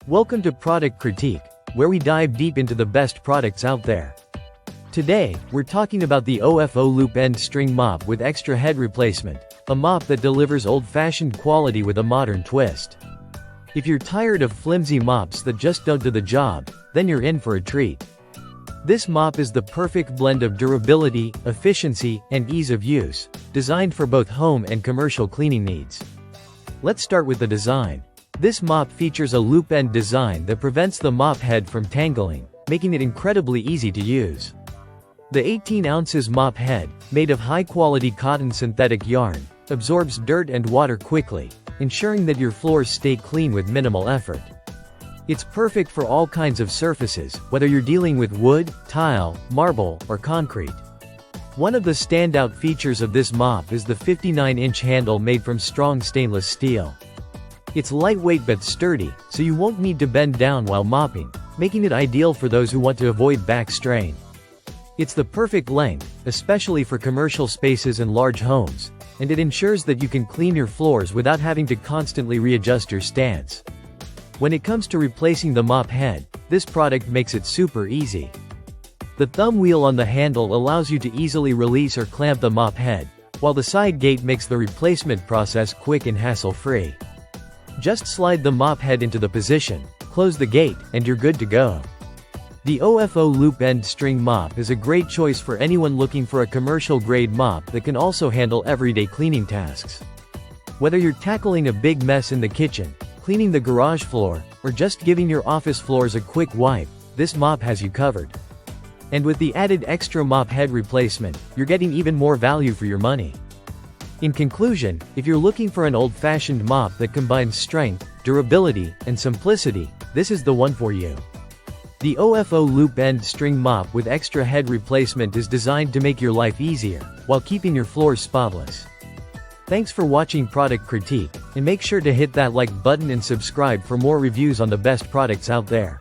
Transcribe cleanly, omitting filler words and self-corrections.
Welcome to Product Critique, where we dive deep into the best products out there. Today, we're talking about the OFO Loop End String Mop with extra head replacement, a mop that delivers old-fashioned quality with a modern twist. If you're tired of flimsy mops that just don't do the job, then you're in for a treat. This mop is the perfect blend of durability, efficiency, and ease of use, designed for both home and commercial cleaning needs. Let's start with the design. This mop features a loop end design that prevents the mop head from tangling, making it incredibly easy to use. The 18 ounces mop head, made of high-quality cotton synthetic yarn, absorbs dirt and water quickly, ensuring that your floors stay clean with minimal effort. It's perfect for all kinds of surfaces, whether you're dealing with wood, tile, marble, or concrete. One of the standout features of this mop is the 59-inch handle made from strong stainless steel. It's lightweight but sturdy, so you won't need to bend down while mopping, making it ideal for those who want to avoid back strain. It's the perfect length, especially for commercial spaces and large homes, and it ensures that you can clean your floors without having to constantly readjust your stance. When it comes to replacing the mop head, this product makes it super easy. The thumb wheel on the handle allows you to easily release or clamp the mop head, while the side gate makes the replacement process quick and hassle-free. Just slide the mop head into the position, close the gate, and you're good to go. The OFO Loop End String Mop is a great choice for anyone looking for a commercial-grade mop that can also handle everyday cleaning tasks. Whether you're tackling a big mess in the kitchen, cleaning the garage floor, or just giving your office floors a quick wipe, this mop has you covered. And with the added extra mop head replacement, you're getting even more value for your money. In conclusion, if you're looking for an old-fashioned mop that combines strength, durability, and simplicity, this is the one for you. The OFO Loop End String Mop with extra head replacement is designed to make your life easier, while keeping your floors spotless. Thanks for watching Product Critique, and make sure to hit that like button and subscribe for more reviews on the best products out there.